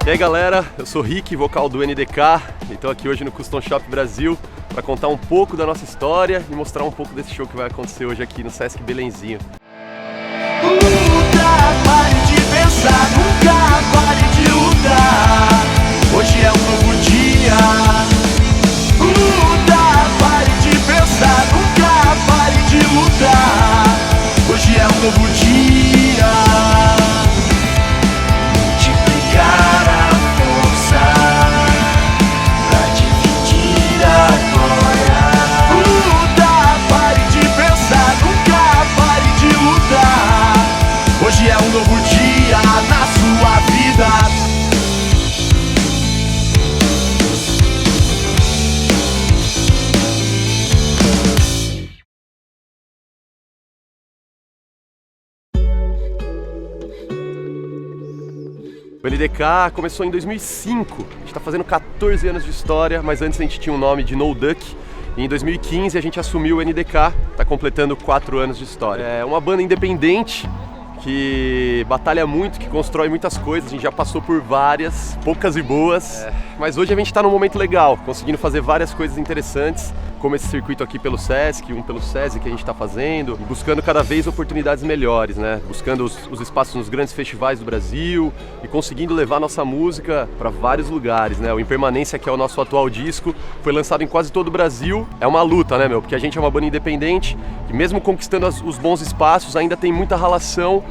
E aí galera, eu sou o Rick, vocal do NDK, e estou aqui hoje no Custom Shop Brasil para contar um pouco da nossa história e mostrar um pouco desse show que vai acontecer hoje aqui no Sesc Belenzinho. Luta, pare de pensar, nunca pare de lutar. Hoje é um novo dia. Luta, pare de pensar, nunca pare de lutar. Hoje é um novo dia. Multiplicar a força pra dividir a glória. Luta, pare de pensar, nunca pare de lutar. Hoje é um novo dia na sua vida. O NDK começou em 2005, a gente está fazendo 14 anos de história, mas antes a gente tinha o nome de No Duck. E em 2015 a gente assumiu o NDK, está completando 4 anos de história. É uma banda independente que batalha muito, que constrói muitas coisas, a gente já passou por várias, poucas e boas. Mas hoje a gente está num momento legal, conseguindo fazer várias coisas interessantes, como esse circuito aqui pelo Sesc, um pelo SESI que a gente está fazendo, buscando cada vez oportunidades melhores, né? Buscando os espaços nos grandes festivais do Brasil e conseguindo levar nossa música para vários lugares, né? O Impermanência, que é o nosso atual disco, foi lançado em quase todo o Brasil. É uma luta, né, meu? Porque a gente é uma banda independente e mesmo conquistando os bons espaços, ainda tem muita ralação,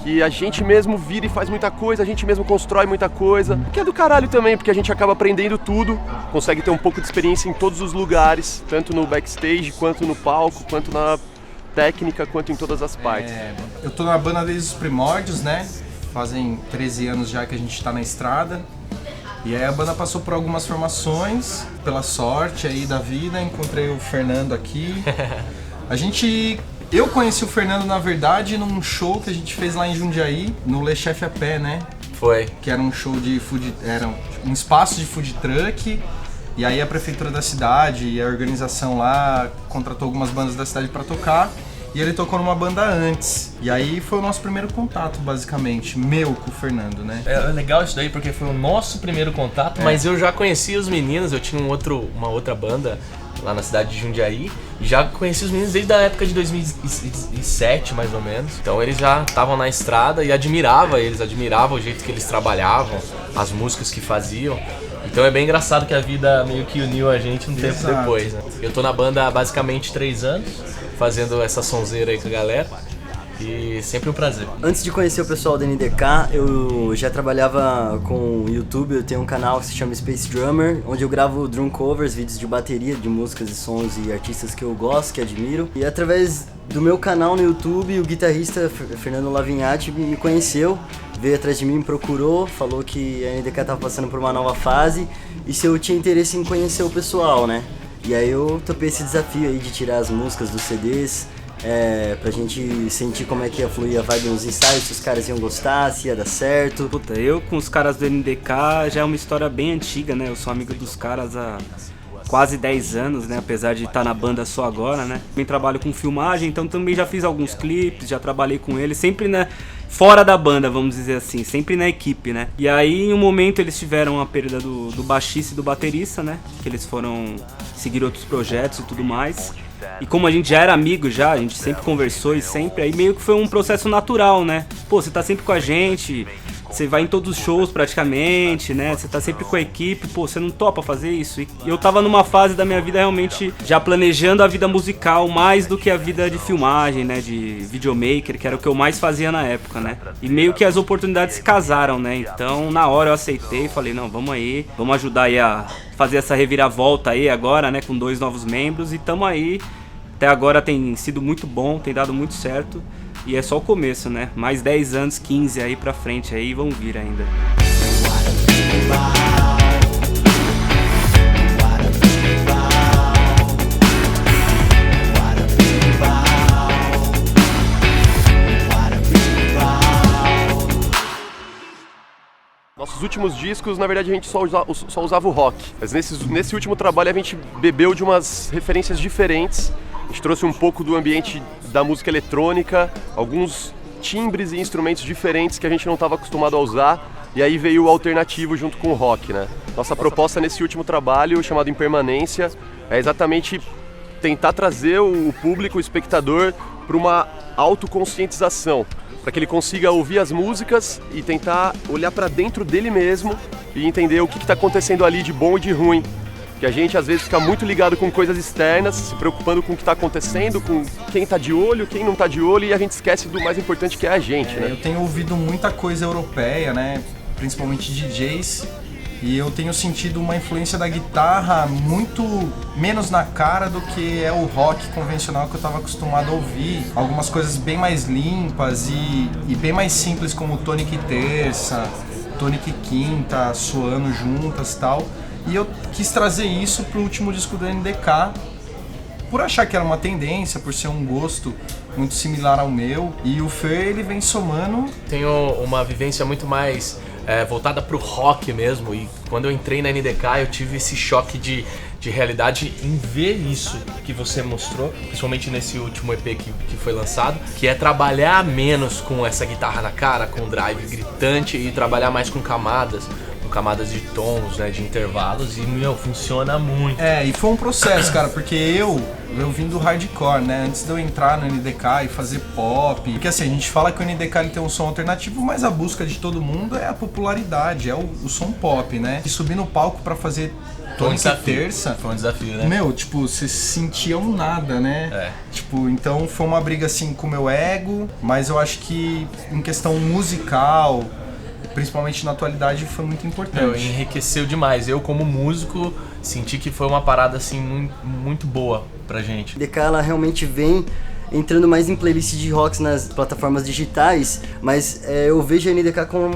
que a gente mesmo vira e faz muita coisa, a gente mesmo constrói muita coisa, que é do caralho também, porque a gente acaba aprendendo tudo, consegue ter um pouco de experiência em todos os lugares, tanto no backstage, quanto no palco, quanto na técnica, quanto em todas as partes. Eu tô na banda desde os primórdios, né? Fazem 13 anos já que a gente tá na estrada. E aí a banda passou por algumas formações, pela sorte aí da vida, encontrei o Fernando aqui. Eu conheci o Fernando, na verdade, num show que a gente fez lá em Jundiaí, no Le Chef a Pé, né? Foi. Que era um show de era um espaço de food truck. E aí a prefeitura da cidade e a organização lá contratou algumas bandas da cidade pra tocar. E ele tocou numa banda antes. E aí foi o nosso primeiro contato, basicamente, meu com o Fernando, né? É legal isso daí porque foi o nosso primeiro contato, mas eu já conhecia os meninos, eu tinha uma outra banda lá na cidade de Jundiaí. Já conheci os meninos desde a época de 2007, mais ou menos. Então eles já estavam na estrada e admirava o jeito que eles trabalhavam, as músicas que faziam. Então é bem engraçado que a vida meio que uniu a gente um tempo depois, né? Eu tô na banda há basicamente 3 anos, fazendo essa sonzeira aí com a galera. E sempre um prazer. Antes de conhecer o pessoal da NDK, eu já trabalhava com o YouTube. Eu tenho um canal que se chama Space Drummer, onde eu gravo drum covers, vídeos de bateria, de músicas e sons e artistas que eu gosto, que admiro. E através do meu canal no YouTube, o guitarrista Fernando Lavignati me conheceu, veio atrás de mim, me procurou, falou que a NDK estava passando por uma nova fase e se eu tinha interesse em conhecer o pessoal, né? E aí eu topei esse desafio aí de tirar as músicas dos CDs, pra gente sentir como é que ia fluir a vibe nos ensaios, se os caras iam gostar, se ia dar certo. Puta, eu com os caras do NDK já é uma história bem antiga, né? Eu sou amigo dos caras há quase 10 anos, né? Apesar de estar na banda só agora, né? Também trabalho com filmagem, então também já fiz alguns clipes, já trabalhei com eles, sempre, né? Fora da banda, vamos dizer assim, sempre na equipe, né? E aí, em um momento, eles tiveram a perda do baixista e do baterista, né? Que eles foram seguir outros projetos e tudo mais. E como a gente já era amigo já, a gente sempre conversou e sempre, aí meio que foi um processo natural, né? Pô, você tá sempre com a gente, você vai em todos os shows praticamente, né? Você tá sempre com a equipe, pô, você não topa fazer isso? E eu tava numa fase da minha vida realmente já planejando a vida musical mais do que a vida de filmagem, né? De videomaker, que era o que eu mais fazia na época, né? E meio que as oportunidades se casaram, né? Então, na hora eu aceitei e falei, não, vamos aí, vamos ajudar aí a fazer essa reviravolta aí agora, né? Com 2 novos membros e tamo aí. Até agora tem sido muito bom, tem dado muito certo. E é só o começo, né? Mais 10 anos, 15 aí pra frente aí vão vir ainda. Nossos últimos discos, na verdade, a gente só usava o rock. Mas nesse último trabalho a gente bebeu de umas referências diferentes A gente trouxe um pouco do ambiente da música eletrônica, alguns timbres e instrumentos diferentes que a gente não estava acostumado a usar, e aí veio o alternativo junto com o rock, né? Nossa proposta nesse último trabalho, chamado Impermanência, é exatamente tentar trazer o público, o espectador, para uma autoconscientização, para que ele consiga ouvir as músicas e tentar olhar para dentro dele mesmo e entender o que está acontecendo ali de bom e de ruim. Que a gente às vezes fica muito ligado com coisas externas, se preocupando com o que está acontecendo, com quem está de olho, quem não está de olho, e a gente esquece do mais importante, que é a gente, né? Eu tenho ouvido muita coisa europeia, né? Principalmente DJs, e eu tenho sentido uma influência da guitarra muito menos na cara do que é o rock convencional que eu estava acostumado a ouvir. Algumas coisas bem mais limpas e bem mais simples, como tônica e terça, tônica e quinta, soando juntas e tal. E eu quis trazer isso pro último disco do NDK, por achar que era uma tendência, por ser um gosto muito similar ao meu. E o Fer, ele vem somando. Tenho uma vivência muito mais voltada pro rock mesmo, e quando eu entrei na NDK eu tive esse choque de realidade em ver isso que você mostrou, principalmente nesse último EP que foi lançado, que é trabalhar menos com essa guitarra na cara, com drive gritante, e trabalhar mais com camadas de tons, né, de intervalos, e, funciona muito. E foi um processo, cara, porque eu vim do hardcore, né, antes de eu entrar no NDK e fazer pop, porque assim, a gente fala que o NDK ele tem um som alternativo, mas a busca de todo mundo é a popularidade, é o som pop, né, e subir no palco pra fazer tônica e terça, foi um desafio, né? Você sentia um nada, né? Então foi uma briga assim com o meu ego, mas eu acho que em questão musical, principalmente na atualidade, foi muito importante. Enriqueceu demais. Eu, como músico, senti que foi uma parada assim muito boa pra gente. A NDK, ela realmente vem entrando mais em playlist de rocks nas plataformas digitais, mas eu vejo a NDK como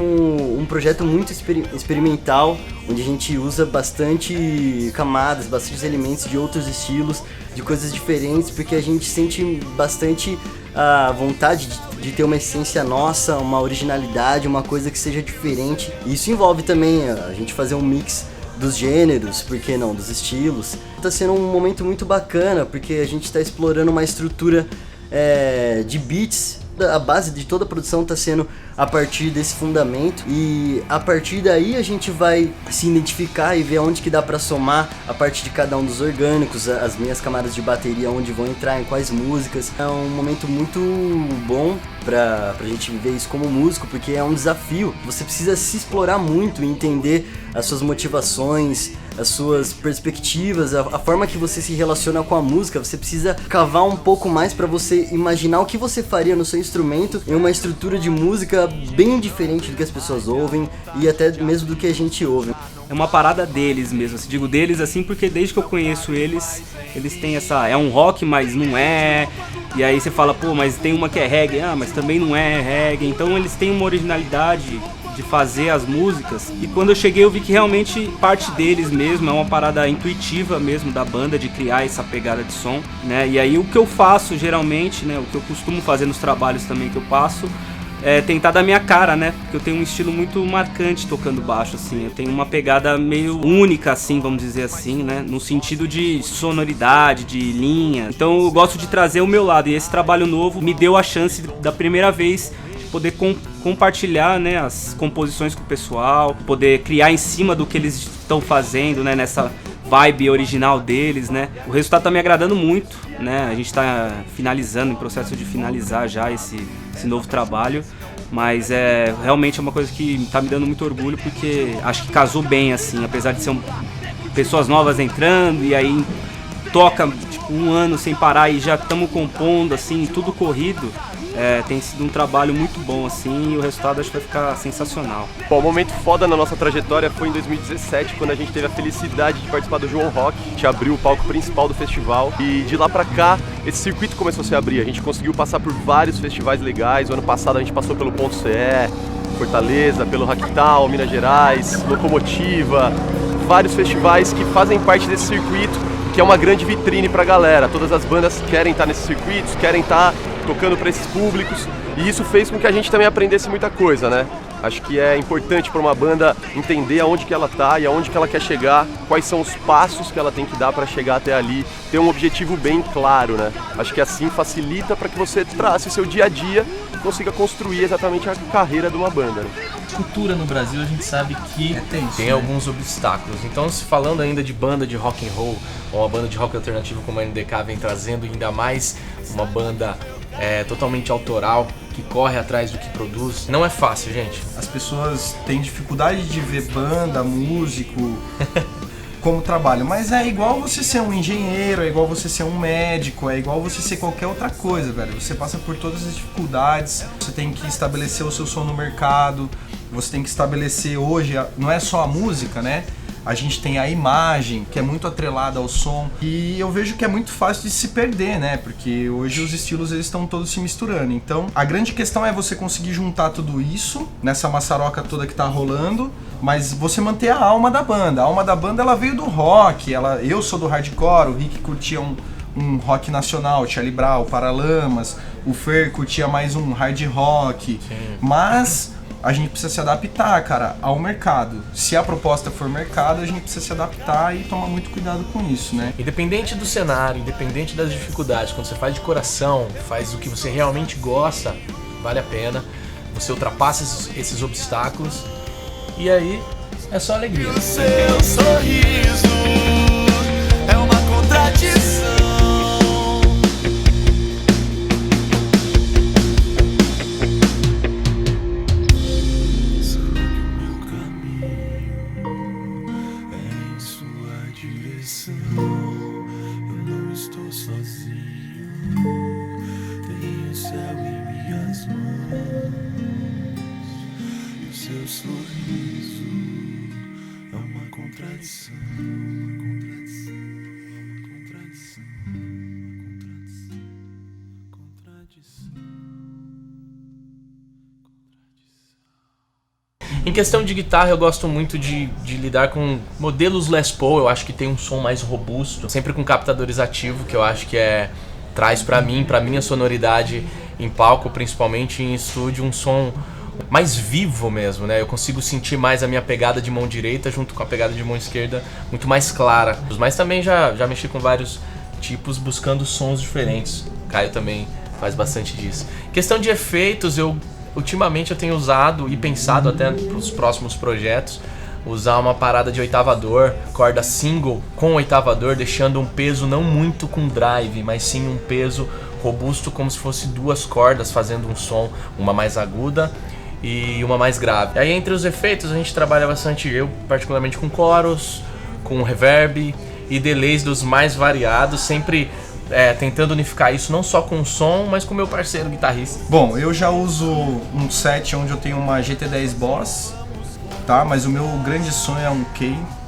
um projeto muito experimental, onde a gente usa bastante camadas, bastante elementos de outros estilos, de coisas diferentes, porque a gente sente bastante a vontade de ter uma essência nossa, uma originalidade, uma coisa que seja diferente. E isso envolve também a gente fazer um mix dos gêneros, por que não, dos estilos. Tá sendo um momento muito bacana, porque a gente está explorando uma estrutura de beats. A base de toda a produção está sendo a partir desse fundamento, e a partir daí a gente vai se identificar e ver onde que dá para somar a partir de cada um dos orgânicos, as minhas camadas de bateria, onde vão entrar, em quais músicas. É um momento muito bom pra gente viver isso como músico, porque é um desafio. Você precisa se explorar muito e entender as suas motivações, as suas perspectivas, a forma que você se relaciona com a música. Você precisa cavar um pouco mais para você imaginar o que você faria no seu instrumento em uma estrutura de música bem diferente do que as pessoas ouvem e até mesmo do que a gente ouve. É uma parada deles mesmo, assim, digo deles assim porque desde que eu conheço eles têm essa... É um rock, mas não é... E aí você fala, pô, mas tem uma que é reggae, mas também não é reggae. Então eles têm uma originalidade de fazer as músicas, e quando eu cheguei eu vi que realmente parte deles mesmo, é uma parada intuitiva mesmo da banda, de criar essa pegada de som, né? E aí o que eu faço geralmente, né, o que eu costumo fazer nos trabalhos também que eu passo, é tentar dar minha cara, né? Porque eu tenho um estilo muito marcante tocando baixo, assim. Eu tenho uma pegada meio única, assim, vamos dizer assim, né? No sentido de sonoridade, de linha. Então eu gosto de trazer o meu lado, e esse trabalho novo me deu a chance da primeira vez poder compartilhar, né, as composições com o pessoal, poder criar em cima do que eles estão fazendo, né, nessa vibe original deles, né. O resultado tá me agradando muito, né, a gente tá finalizando, em processo de finalizar já esse novo trabalho, mas realmente é uma coisa que tá me dando muito orgulho, porque acho que casou bem, assim, apesar de ser pessoas novas entrando, e aí toca tipo, um ano sem parar e já estamos compondo, assim, tudo corrido. Tem sido um trabalho muito bom, assim, e o resultado acho que vai ficar sensacional. Bom, o momento foda na nossa trajetória foi em 2017, quando a gente teve a felicidade de participar do João Rock. A gente abriu o palco principal do festival, e de lá pra cá, esse circuito começou a se abrir. A gente conseguiu passar por vários festivais legais. O ano passado a gente passou pelo Ponto CE, Fortaleza, pelo Hacktal, Minas Gerais, Locomotiva, vários festivais que fazem parte desse circuito, que é uma grande vitrine pra galera. Todas as bandas querem estar nesses circuitos, querem estar tocando para esses públicos, e isso fez com que a gente também aprendesse muita coisa, né? Acho que é importante para uma banda entender aonde que ela tá e aonde que ela quer chegar, quais são os passos que ela tem que dar para chegar até ali, ter um objetivo bem claro, né? Acho que assim facilita para que você trace seu dia a dia e consiga construir exatamente a carreira de uma banda, né? Cultura no Brasil, a gente sabe que tenso, tem né? alguns obstáculos. Então, se falando ainda de banda de rock and roll, ou uma banda de rock alternativo como a NDK vem trazendo, ainda mais uma banda totalmente autoral, que corre atrás do que produz, não é fácil, gente. As pessoas têm dificuldade de ver banda, músico como trabalho, mas é igual você ser um engenheiro, é igual você ser um médico, é igual você ser qualquer outra coisa, velho. Você passa por todas as dificuldades, você tem que estabelecer o seu som no mercado, você tem que estabelecer hoje, não é só a música, né? A gente tem a imagem, que é muito atrelada ao som, e eu vejo que é muito fácil de se perder, né? Porque hoje os estilos eles estão todos se misturando. Então, a grande questão é você conseguir juntar tudo isso nessa maçaroca toda que tá rolando, mas você manter a alma da banda. A alma da banda ela veio do rock, eu sou do hardcore, o Rick curtia um rock nacional, Charlie Brown, Paralamas, o Fer curtia mais um hard rock, mas a gente precisa se adaptar, cara, ao mercado. Se a proposta for mercado, a gente precisa se adaptar e tomar muito cuidado com isso, né? Independente do cenário, independente das dificuldades, quando você faz de coração, faz o que você realmente gosta, vale a pena. Você ultrapassa esses obstáculos e aí é só alegria. O seu sorriso é uma contradição. Em questão de guitarra, eu gosto muito de lidar com modelos Les Paul. Eu acho que tem um som mais robusto, sempre com captadores ativos, que eu acho que traz pra minha sonoridade em palco, principalmente em estúdio, um som mais vivo mesmo, né? Eu consigo sentir mais a minha pegada de mão direita junto com a pegada de mão esquerda muito mais clara. Mas também já mexi com vários tipos buscando sons diferentes. O Caio também faz bastante disso. Questão de efeitos, ultimamente eu tenho usado e pensado até para os próximos projetos, usar uma parada de oitavador, corda single com oitavador, deixando um peso não muito com drive, mas sim um peso robusto, como se fosse duas cordas fazendo um som, uma mais aguda e uma mais grave. E aí entre os efeitos a gente trabalha bastante, eu particularmente com coros, com reverb e delays dos mais variados, sempre tentando unificar isso não só com o som, mas com o meu parceiro guitarrista. Bom, eu já uso um set onde eu tenho uma GT10 Boss, tá? Mas o meu grande sonho é um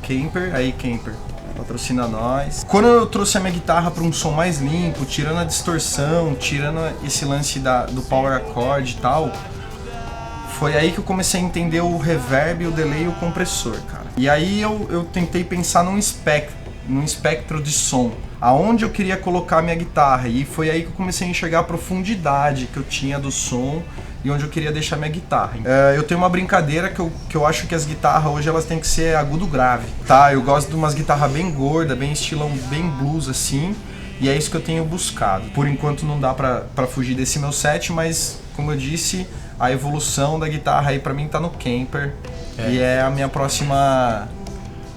Kemper, aí Kemper, patrocina nós. Quando eu trouxe a minha guitarra para um som mais limpo, tirando a distorção, tirando esse lance do power chord e tal, foi aí que eu comecei a entender o reverb, o delay e o compressor, cara. E aí eu tentei pensar num espectro de som, aonde eu queria colocar a minha guitarra, e foi aí que eu comecei a enxergar a profundidade que eu tinha do som e onde eu queria deixar minha guitarra. Eu tenho uma brincadeira que eu acho que as guitarras hoje elas têm que ser agudo grave, tá? Eu gosto de umas guitarras bem gordas, bem estilão, bem blues assim, e é isso que eu tenho buscado. Por enquanto não dá pra fugir desse meu set, mas como eu disse, a evolução da guitarra aí pra mim tá no Kemper, e é a minha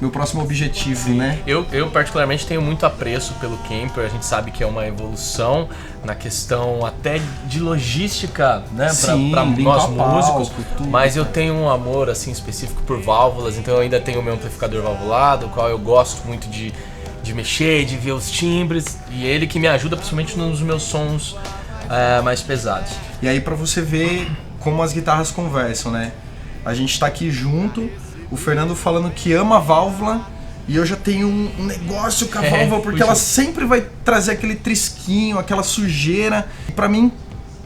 meu próximo objetivo. Sim, né? Eu particularmente tenho muito apreço pelo Kemper, a gente sabe que é uma evolução na questão até de logística, né, para nós músicos, mas eu tenho um amor assim específico por válvulas, então eu ainda tenho o meu amplificador valvulado, o qual eu gosto muito de mexer, de ver os timbres, e ele que me ajuda principalmente nos meus sons mais pesados. E aí pra você ver como as guitarras conversam, né? A gente tá aqui junto, o Fernando falando que ama a válvula, e eu já tenho um negócio com a válvula, porque ela sempre vai trazer aquele trisquinho, aquela sujeira. E pra mim,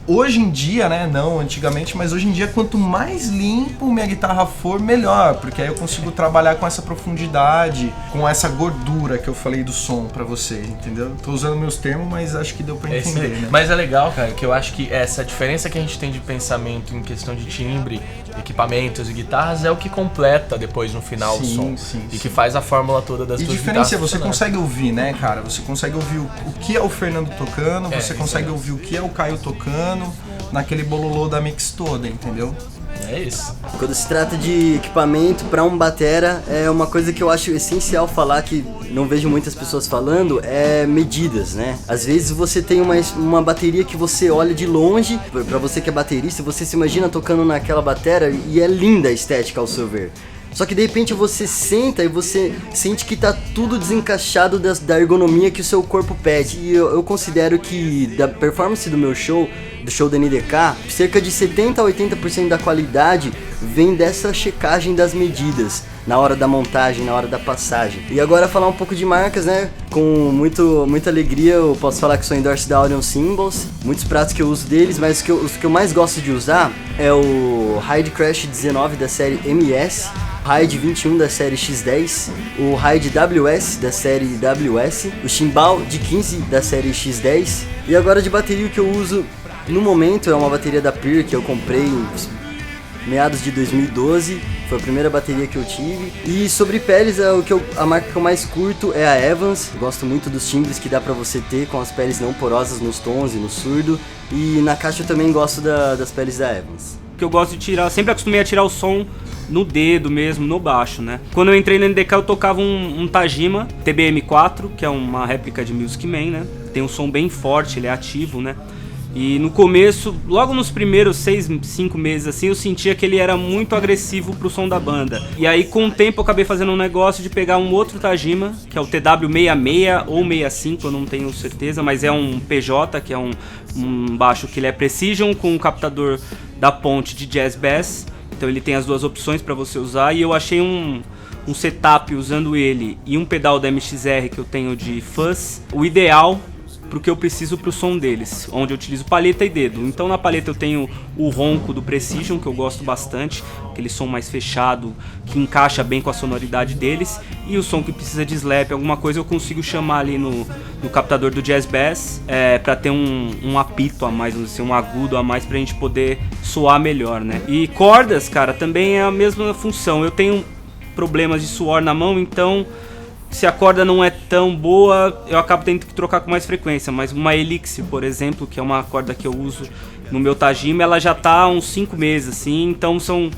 hoje em dia, né, não antigamente, mas hoje em dia, quanto mais limpo minha guitarra for, melhor, porque aí eu consigo trabalhar com essa profundidade, com essa gordura que eu falei do som pra vocês, entendeu? Tô usando meus termos, mas acho que deu pra entender, né? Mas é legal, cara, que eu acho que essa diferença que a gente tem de pensamento em questão de timbre equipamentos e guitarras é o que completa depois no final o som. E que faz a fórmula toda das E duas diferencia, guitarras você funcionar. consegue ouvir, né, cara? Você consegue ouvir o que é o Fernando tocando, você consegue ouvir o que é o Caio tocando, naquele bololô da mix toda, entendeu? É isso. Quando se trata de equipamento para um batera, é uma coisa que eu acho essencial falar, que não vejo muitas pessoas falando, é medidas, né? Às vezes você tem uma bateria que você olha de longe, para você que é baterista, você se imagina tocando naquela batera e é linda a estética ao seu ver. Só que de repente você senta e você sente que tá tudo desencaixado da ergonomia que o seu corpo pede. E eu considero que da performance do meu show, do show da NDK, cerca de 70 a 80% da qualidade vem dessa checagem das medidas, na hora da montagem, na hora da passagem. E agora falar um pouco de marcas, né? Com muita alegria eu posso falar que sou endorse da Audio Symbols, muitos pratos que eu uso deles, mas os que eu mais gosto de usar é o Ride Crash 19 da série MS, Ride 21 da série X10, o Ride WS da série WS, o Chimbal de 15 da série X10. E agora de bateria o que eu uso no momento é uma bateria da Peer que eu comprei em meados de 2012, foi a primeira bateria que eu tive. E sobre peles, a marca que eu mais curto é a Evans. Gosto muito dos timbres que dá pra você ter com as peles não porosas nos tons e no surdo. E na caixa eu também gosto das peles da Evans. Que eu gosto de tirar, sempre acostumei a tirar o som no dedo mesmo, no baixo, né? Quando eu entrei na NDK eu tocava um Tajima TBM4, que é uma réplica de Music Man, né? Tem um som bem forte, ele é ativo, né? E no começo, logo nos primeiros 6, 5 meses assim, eu sentia que ele era muito agressivo pro som da banda. E aí com o tempo eu acabei fazendo um negócio de pegar um outro Tajima, que é o TW66 ou 65, eu não tenho certeza, mas é um PJ, que é um baixo que ele é Precision com um captador da ponte de Jazz Bass. Então ele tem as duas opções para você usar, e eu achei um setup usando ele e um pedal da MXR que eu tenho de fuzz, o ideal pro que eu preciso pro som deles, onde eu utilizo palheta e dedo. Então na palheta eu tenho o ronco do Precision, que eu gosto bastante, aquele som mais fechado, que encaixa bem com a sonoridade deles, e o som que precisa de slap, alguma coisa eu consigo chamar ali no captador do Jazz Bass, pra ter um apito a mais, vamos dizer, um agudo a mais pra gente poder soar melhor, né? E cordas, cara, também é a mesma função. Eu tenho problemas de suor na mão, então se a corda não é tão boa, eu acabo tendo que trocar com mais frequência. Mas uma Elixir, por exemplo, que é uma corda que eu uso no meu Tajima, ela já tá há uns 5 meses, assim. Então são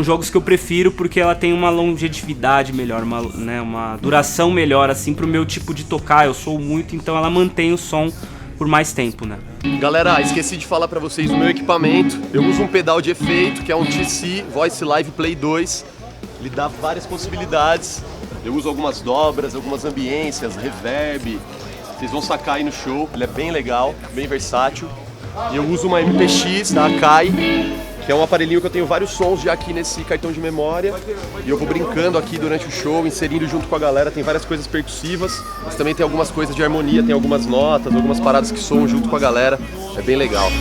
jogos que eu prefiro porque ela tem uma longevidade melhor, uma duração melhor, assim, pro meu tipo de tocar. Eu sou muito, então ela mantém o som por mais tempo, né? Galera, esqueci de falar pra vocês do meu equipamento. Eu uso um pedal de efeito, que é um TC Voice Live Play 2. Ele dá várias possibilidades. Eu uso algumas dobras, algumas ambiências, reverb. Vocês vão sacar aí no show. Ele é bem legal, bem versátil. E eu uso uma MPX da Akai, que é um aparelhinho que eu tenho vários sons já aqui nesse cartão de memória. E eu vou brincando aqui durante o show, inserindo junto com a galera. Tem várias coisas percussivas, mas também tem algumas coisas de harmonia, tem algumas notas, algumas paradas que soam junto com a galera. É bem legal.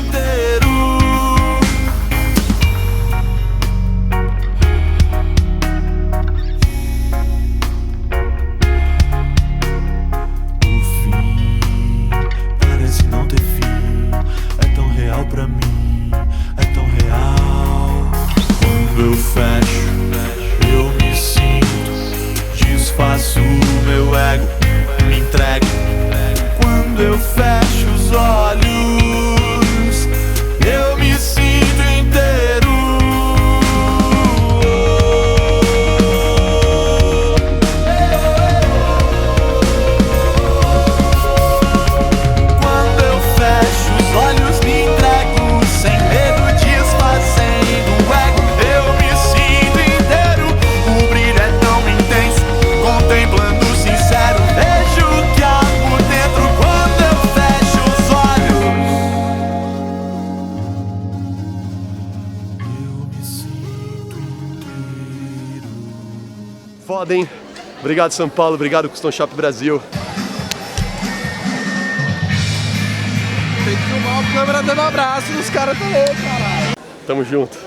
Pra mim é tão real. Quando eu fecho, eu me sinto, desfaço o meu ego, me entrego. Quando eu fecho os olhos, eu me sinto inteiro. Quando eu fecho os olhos, me entrego. Sem medo, desfazendo o ego, eu me sinto inteiro. O brilho é tão intenso, contemplando sincero. Vejo o que há por dentro quando eu fecho os olhos. Eu me sinto inteiro. Foda, hein? Obrigado, São Paulo. Obrigado, Custom Shop Brasil. Tem que filmar a câmera dando abraço nos caras também, caralho. Tamo junto.